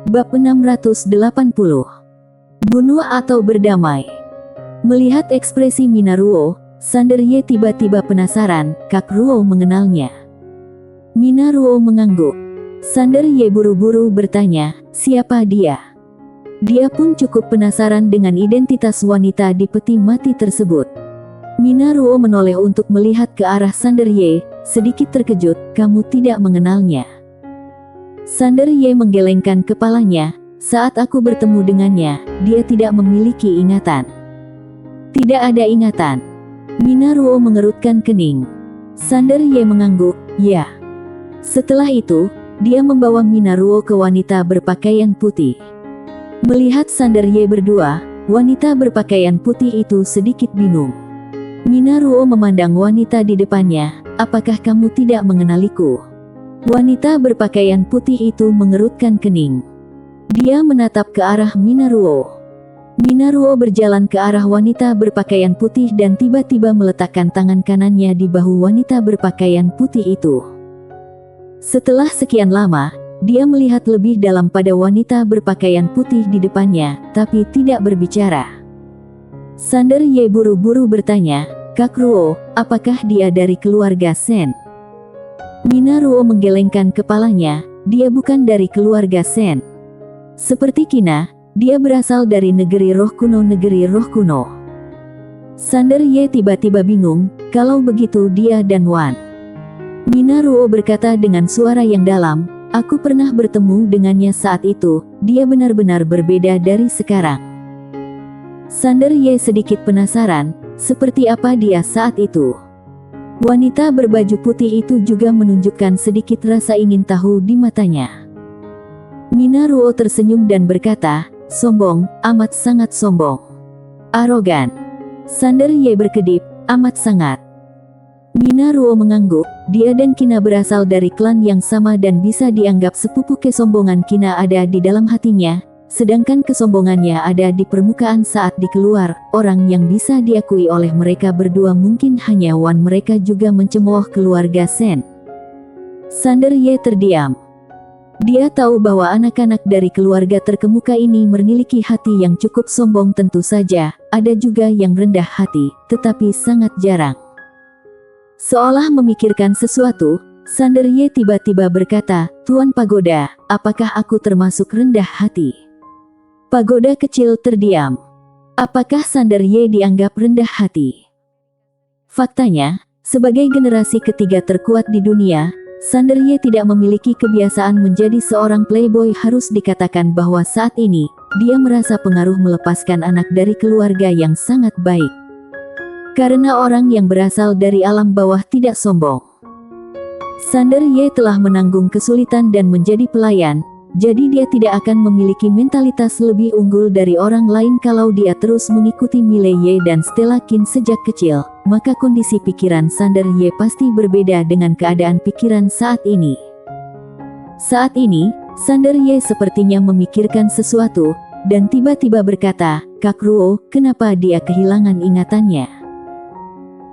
Bab 680. Bunuh atau berdamai. Melihat ekspresi Minaruo, Sanderye tiba-tiba penasaran, Kak Ruo mengenalnya. Minaruo mengangguk. Sanderye buru-buru bertanya, siapa dia? Dia pun cukup penasaran dengan identitas wanita di peti mati tersebut. Minaruo menoleh untuk melihat ke arah Sanderye, sedikit terkejut, kamu tidak mengenalnya. Sanderye menggelengkan kepalanya, saat aku bertemu dengannya, dia tidak memiliki ingatan. Tidak ada ingatan. Minaruo mengerutkan kening. Sanderye mengangguk, ya. Setelah itu, dia membawa Minaruo ke wanita berpakaian putih. Melihat Sanderye berdua, wanita berpakaian putih itu sedikit bingung. Minaruo memandang wanita di depannya, apakah kamu tidak mengenaliku? Wanita berpakaian putih itu mengerutkan kening. Dia menatap ke arah Minaruo. Minaruo berjalan ke arah wanita berpakaian putih dan tiba-tiba meletakkan tangan kanannya di bahu wanita berpakaian putih itu. Setelah sekian lama, dia melihat lebih dalam pada wanita berpakaian putih di depannya, tapi tidak berbicara. Sanderye buru-buru bertanya, Kak Ruo, apakah dia dari keluarga Sen? Minaruo menggelengkan kepalanya, dia bukan dari keluarga Sen. Seperti Kina, dia berasal dari negeri roh kuno. Sanderye tiba-tiba bingung, kalau begitu dia dan Wan. Minaruo berkata dengan suara yang dalam, aku pernah bertemu dengannya saat itu, dia benar-benar berbeda dari sekarang. Sanderye sedikit penasaran, seperti apa dia saat itu. Wanita berbaju putih itu juga menunjukkan sedikit rasa ingin tahu di matanya. Minaruo tersenyum dan berkata, sombong, amat sangat sombong. Arogan. Sanderye berkedip, amat sangat. Minaruo mengangguk, dia dan Kina berasal dari klan yang sama dan bisa dianggap sepupu. Kesombongan Kina ada di dalam hatinya, sedangkan kesombongannya ada di permukaan saat dikeluar. Orang yang bisa diakui oleh mereka berdua mungkin hanya Wan. Mereka juga mencemooh keluarga Sen. Sanderye terdiam. Dia tahu bahwa anak-anak dari keluarga terkemuka ini memiliki hati yang cukup sombong. Tentu saja, ada juga yang rendah hati, tetapi sangat jarang. Seolah memikirkan sesuatu, Sanderye tiba-tiba berkata, Tuan Pagoda, apakah aku termasuk rendah hati? Pagoda kecil terdiam. Apakah Sanderye dianggap rendah hati? Faktanya, sebagai generasi ketiga terkuat di dunia, Sanderye tidak memiliki kebiasaan menjadi seorang playboy. Harus dikatakan bahwa saat ini, dia merasa pengaruh melepaskan anak dari keluarga yang sangat baik. Karena orang yang berasal dari alam bawah tidak sombong. Sanderye telah menanggung kesulitan dan menjadi pelayan, jadi dia tidak akan memiliki mentalitas lebih unggul dari orang lain. Kalau dia terus mengikuti Mileye dan Stella Qin sejak kecil, maka kondisi pikiran Sanderye pasti berbeda dengan keadaan pikiran saat ini. Saat ini, Sanderye sepertinya memikirkan sesuatu, dan tiba-tiba berkata, Kak Ruo, kenapa dia kehilangan ingatannya?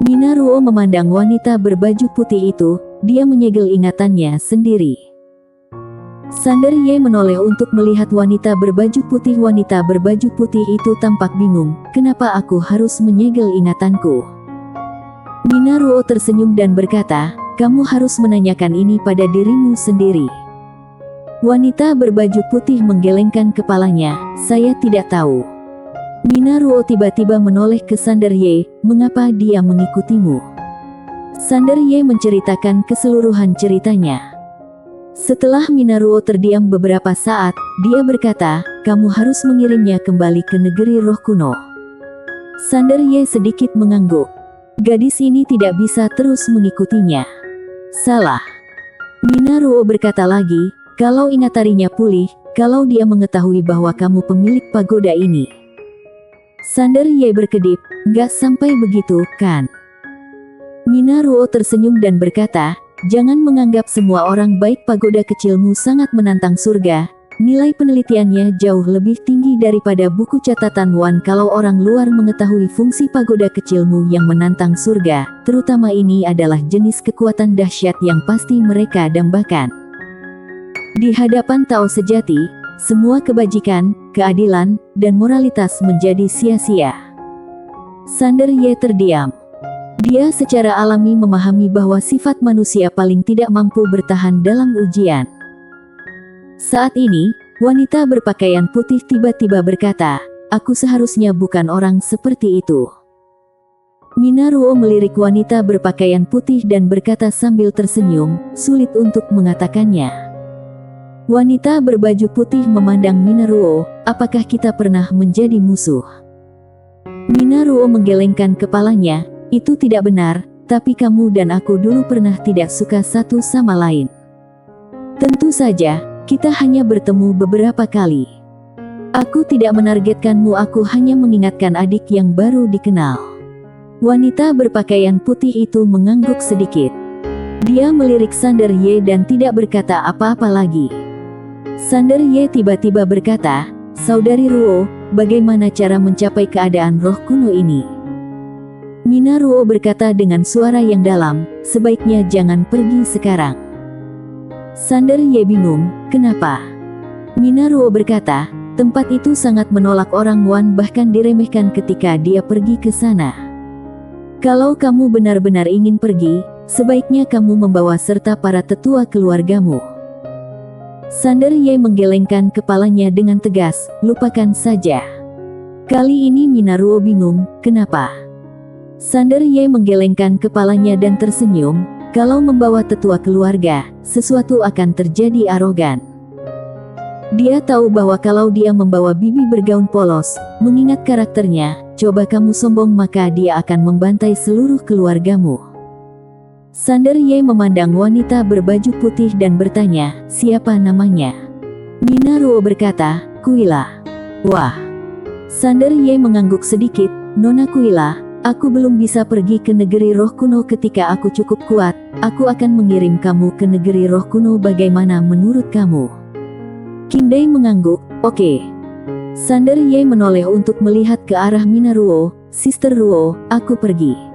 Minaruo memandang wanita berbaju putih itu, dia menyegel ingatannya sendiri. Sanderye menoleh untuk melihat wanita berbaju putih. Wanita berbaju putih itu tampak bingung, kenapa aku harus menyegel ingatanku? Minaruo tersenyum dan berkata, kamu harus menanyakan ini pada dirimu sendiri. Wanita berbaju putih menggelengkan kepalanya, saya tidak tahu. Minaruo tiba-tiba menoleh ke Sanderye, mengapa dia mengikutimu? Sanderye menceritakan keseluruhan ceritanya. Setelah Minaruo terdiam beberapa saat, dia berkata, kamu harus mengirimnya kembali ke negeri roh kuno. Sanderye sedikit mengangguk. Gadis ini tidak bisa terus mengikutinya. Salah. Minaruo berkata lagi, kalau ingatannya pulih, kalau dia mengetahui bahwa kamu pemilik pagoda ini. Sanderye berkedip, nggak sampai begitu, kan? Minaruo tersenyum dan berkata, jangan menganggap semua orang baik. Pagoda kecilmu sangat menantang surga, nilai penelitiannya jauh lebih tinggi daripada buku catatan Wan. Kalau orang luar mengetahui fungsi pagoda kecilmu yang menantang surga, terutama ini adalah jenis kekuatan dahsyat yang pasti mereka dambakan. Di hadapan Tao sejati, semua kebajikan, keadilan, dan moralitas menjadi sia-sia. Sander Ye terdiam. Dia secara alami memahami bahwa sifat manusia paling tidak mampu bertahan dalam ujian. Saat ini, wanita berpakaian putih tiba-tiba berkata, "Aku seharusnya bukan orang seperti itu." Minaruo melirik wanita berpakaian putih dan berkata sambil tersenyum, sulit untuk mengatakannya. Wanita berbaju putih memandang Minaruo, "Apakah kita pernah menjadi musuh?" Minaruo menggelengkan kepalanya, "Itu tidak benar, tapi kamu dan aku dulu pernah tidak suka satu sama lain." "Tentu saja, kita hanya bertemu beberapa kali. Aku tidak menargetkanmu, aku hanya mengingatkan adik yang baru dikenal." Wanita berpakaian putih itu mengangguk sedikit. Dia melirik Sander Ye dan tidak berkata apa-apa lagi. Sander Ye tiba-tiba berkata, "Saudari Ruo, bagaimana cara mencapai keadaan roh kuno ini?" Minaruo berkata dengan suara yang dalam, "Sebaiknya jangan pergi sekarang." Sander Ye bingung, "Kenapa?" Minaruo berkata, "Tempat itu sangat menolak orang Wan, bahkan diremehkan ketika dia pergi ke sana. Kalau kamu benar-benar ingin pergi, sebaiknya kamu membawa serta para tetua keluargamu." Sander Ye menggelengkan kepalanya dengan tegas, "Lupakan saja." Kali ini Minaruo bingung, "Kenapa?" Sander Ye menggelengkan kepalanya dan tersenyum, "Kalau membawa tetua keluarga, sesuatu akan terjadi arogan." Dia tahu bahwa kalau dia membawa bibi bergaun polos, mengingat karakternya, coba kamu sombong maka dia akan membantai seluruh keluargamu. Sander Ye memandang wanita berbaju putih dan bertanya, "Siapa namanya?" Minaruo berkata, "Kuila." "Wah." Sander Ye mengangguk sedikit, "Nona Kuila, aku belum bisa pergi ke negeri roh kuno ketika aku cukup kuat. Aku akan mengirim kamu ke negeri roh kuno, bagaimana menurut kamu?" Kindai mengangguk, "Oke." Sander Ye menoleh untuk melihat ke arah Minaruo, "Sister Ruo, aku pergi."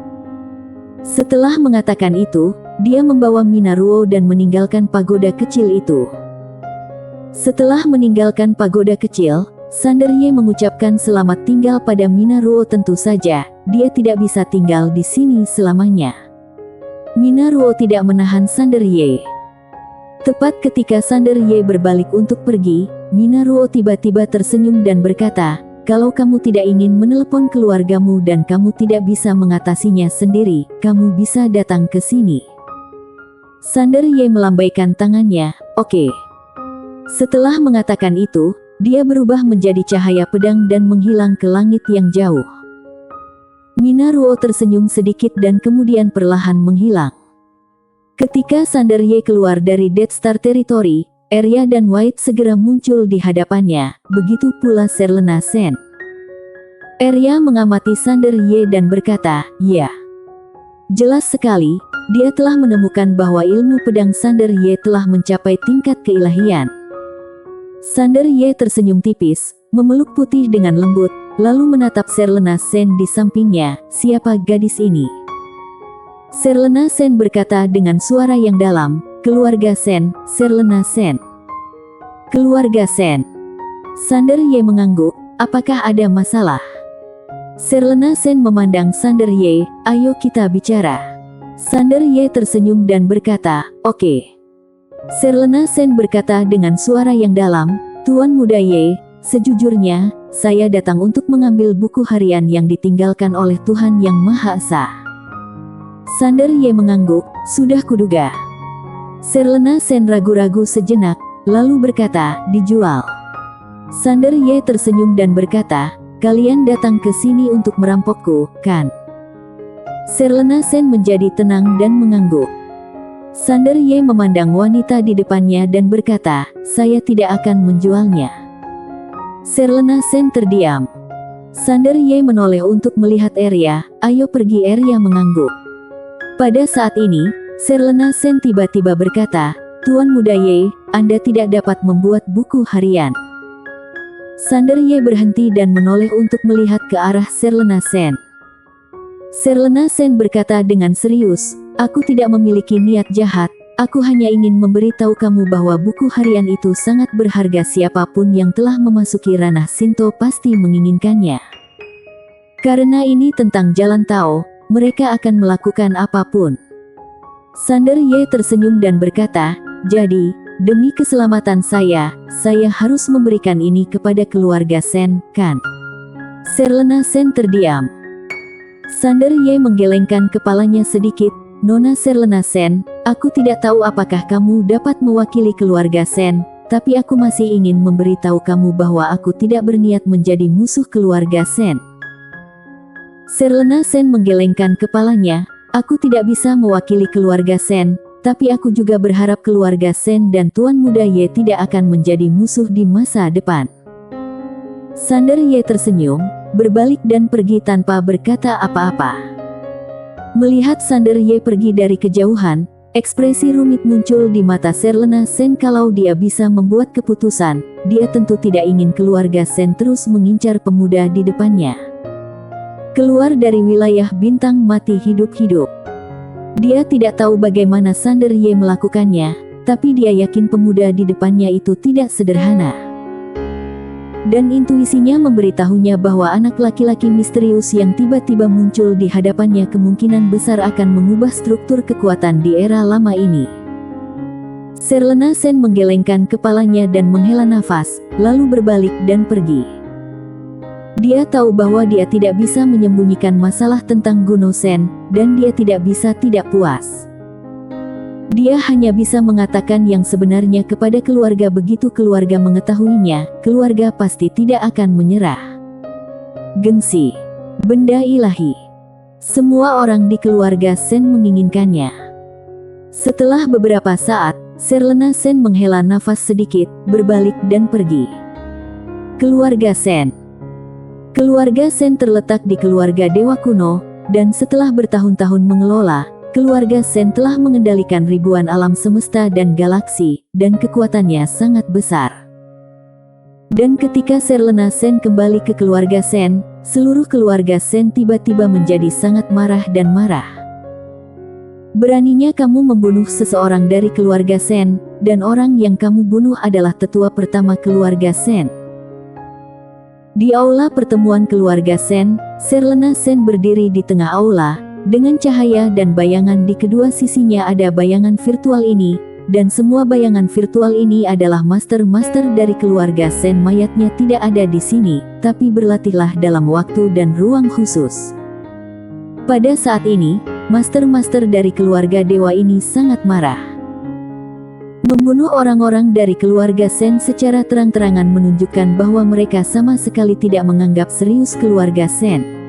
Setelah mengatakan itu, dia membawa Minaruo dan meninggalkan pagoda kecil itu. Setelah meninggalkan pagoda kecil, Sander Ye mengucapkan selamat tinggal pada Minaruo. Tentu saja, dia tidak bisa tinggal di sini selamanya. Minaruo tidak menahan Sander Ye. Tepat ketika Sander Ye berbalik untuk pergi, Minaruo tiba-tiba tersenyum dan berkata, "Kalau kamu tidak ingin menelepon keluargamu dan kamu tidak bisa mengatasinya sendiri, kamu bisa datang ke sini." Sander Ye melambaikan tangannya, "Oke." Setelah mengatakan itu, dia berubah menjadi cahaya pedang dan menghilang ke langit yang jauh. Minaruo tersenyum sedikit dan kemudian perlahan menghilang. Ketika Sander Ye keluar dari Death Star Territory, Arya dan White segera muncul di hadapannya, begitu pula Serlena Sen. Arya mengamati Sander Ye dan berkata, "Ya." Jelas sekali, dia telah menemukan bahwa ilmu pedang Sander Ye telah mencapai tingkat keilahian. Sander Ye tersenyum tipis, memeluk putih dengan lembut, lalu menatap Serlena Sen di sampingnya, "Siapa gadis ini?" Serlena Sen berkata dengan suara yang dalam, "Keluarga Sen, Serlena Sen." "Keluarga Sen." Sander Ye mengangguk, "Apakah ada masalah?" Serlena Sen memandang Sander Ye, "Ayo kita bicara." Sander Ye tersenyum dan berkata, "Oke." Serlena Sen berkata dengan suara yang dalam, "Tuan Muda Ye, sejujurnya, saya datang untuk mengambil buku harian yang ditinggalkan oleh Tuhan Yang Maha Esa." Sander Ye mengangguk, "Sudah kuduga." Serlena Sen ragu-ragu sejenak, lalu berkata, "Dijual." Sander Ye tersenyum dan berkata, "Kalian datang ke sini untuk merampokku, kan?" Serlena Sen menjadi tenang dan mengangguk. Sander Ye memandang wanita di depannya dan berkata, "Saya tidak akan menjualnya." Serlena Sen terdiam. Sander Ye menoleh untuk melihat Arya, "Ayo pergi." Arya mengangguk. Pada saat ini, Serlena Sen tiba-tiba berkata, "Tuan Muda Ye, Anda tidak dapat membuat buku harian." Sander Ye berhenti dan menoleh untuk melihat ke arah Serlena Sen. Serlena Sen berkata dengan serius, "Aku tidak memiliki niat jahat, Aku hanya ingin memberitahu kamu bahwa buku harian itu sangat berharga. Siapapun yang telah memasuki ranah Shinto pasti menginginkannya. Karena ini tentang jalan Tao, mereka akan melakukan apapun. Sander Ye tersenyum dan berkata, jadi, demi keselamatan saya harus memberikan ini kepada keluarga Sen, kan? Serlena Sen terdiam. Sander Ye menggelengkan kepalanya sedikit. Nona Serlena Sen, aku tidak tahu apakah kamu dapat mewakili keluarga Sen, tapi aku masih ingin memberitahu kamu bahwa aku tidak berniat menjadi musuh keluarga Sen. Serlena Sen menggelengkan kepalanya, aku tidak bisa mewakili keluarga Sen, tapi aku juga berharap keluarga Sen dan Tuan Muda Ye tidak akan menjadi musuh di masa depan. Sander Ye tersenyum, berbalik dan pergi tanpa berkata apa-apa. Melihat Sander Ye pergi dari kejauhan, ekspresi rumit muncul di mata Serlena Sen. Kalau dia bisa membuat keputusan, dia tentu tidak ingin keluarga Sen terus mengincar pemuda di depannya. Keluar dari wilayah bintang mati hidup-hidup. Dia tidak tahu bagaimana Sander Ye melakukannya, tapi dia yakin pemuda di depannya itu tidak sederhana. Dan intuisinya memberitahunya bahwa anak laki-laki misterius yang tiba-tiba muncul di hadapannya kemungkinan besar akan mengubah struktur kekuatan di era lama ini. Serlena Sen menggelengkan kepalanya dan menghela nafas, lalu berbalik dan pergi. Dia tahu bahwa dia tidak bisa menyembunyikan masalah tentang Guno Sen, dan dia tidak bisa tidak puas. Dia hanya bisa mengatakan yang sebenarnya kepada keluarga. Begitu keluarga mengetahuinya, keluarga pasti tidak akan menyerah. Gengsi, benda ilahi. Semua orang di keluarga Sen menginginkannya. Setelah beberapa saat, Serlena Sen menghela nafas sedikit, berbalik dan pergi. Keluarga Sen. Keluarga Sen terletak di keluarga Dewa Kuno, dan setelah bertahun-tahun mengelola, keluarga Sen telah mengendalikan ribuan alam semesta dan galaksi, dan kekuatannya sangat besar. Dan ketika Serlena Sen kembali ke keluarga Sen, seluruh keluarga Sen tiba-tiba menjadi sangat marah dan marah. Beraninya kamu membunuh seseorang dari keluarga Sen, dan orang yang kamu bunuh adalah tetua pertama keluarga Sen. Di aula pertemuan keluarga Sen, Serlena Sen berdiri di tengah aula, dengan cahaya dan bayangan di kedua sisinya ada bayangan virtual ini, dan semua bayangan virtual ini adalah master-master dari keluarga Sen. Mayatnya tidak ada di sini, tapi berlatihlah dalam waktu dan ruang khusus. Pada saat ini, master-master dari keluarga dewa ini sangat marah. Membunuh orang-orang dari keluarga Sen secara terang-terangan menunjukkan bahwa mereka sama sekali tidak menganggap serius keluarga Sen.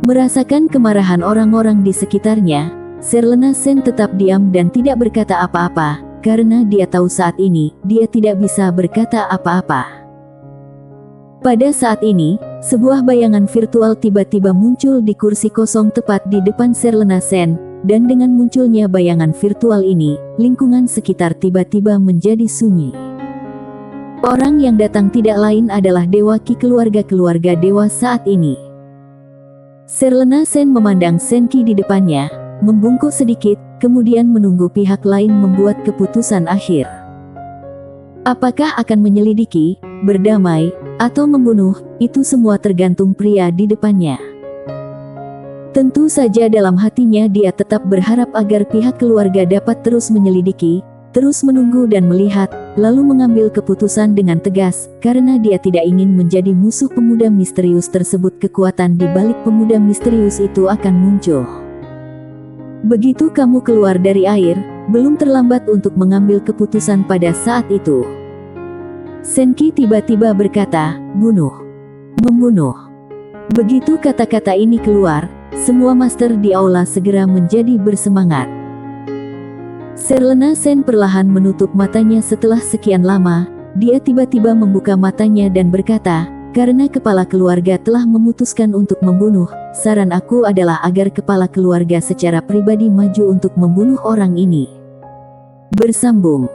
Merasakan kemarahan orang-orang di sekitarnya, Serlena Sen tetap diam dan tidak berkata apa-apa, karena dia tahu saat ini, dia tidak bisa berkata apa-apa. Pada saat ini, sebuah bayangan virtual tiba-tiba muncul di kursi kosong tepat di depan Serlena Sen, dan dengan munculnya bayangan virtual ini, lingkungan sekitar tiba-tiba menjadi sunyi. Orang yang datang tidak lain adalah Dewa Ki, keluarga dewa saat ini. Serlena Sen memandang Senki di depannya, membungkuk sedikit, kemudian menunggu pihak lain membuat keputusan akhir. Apakah akan menyelidiki, berdamai, atau membunuh, itu semua tergantung pria di depannya. Tentu saja dalam hatinya dia tetap berharap agar pihak keluarga dapat terus menyelidiki, terus menunggu dan melihat, lalu mengambil keputusan dengan tegas, karena dia tidak ingin menjadi musuh pemuda misterius tersebut. Kekuatan di balik pemuda misterius itu akan muncul. Begitu kamu keluar dari air, belum terlambat untuk mengambil keputusan pada saat itu. Senki tiba-tiba berkata, bunuh. Membunuh. Begitu kata-kata ini keluar, semua master di aula segera menjadi bersemangat. Serlena Sen perlahan menutup matanya. Setelah sekian lama, dia tiba-tiba membuka matanya dan berkata, karena kepala keluarga telah memutuskan untuk membunuh, saran aku adalah agar kepala keluarga secara pribadi maju untuk membunuh orang ini. Bersambung.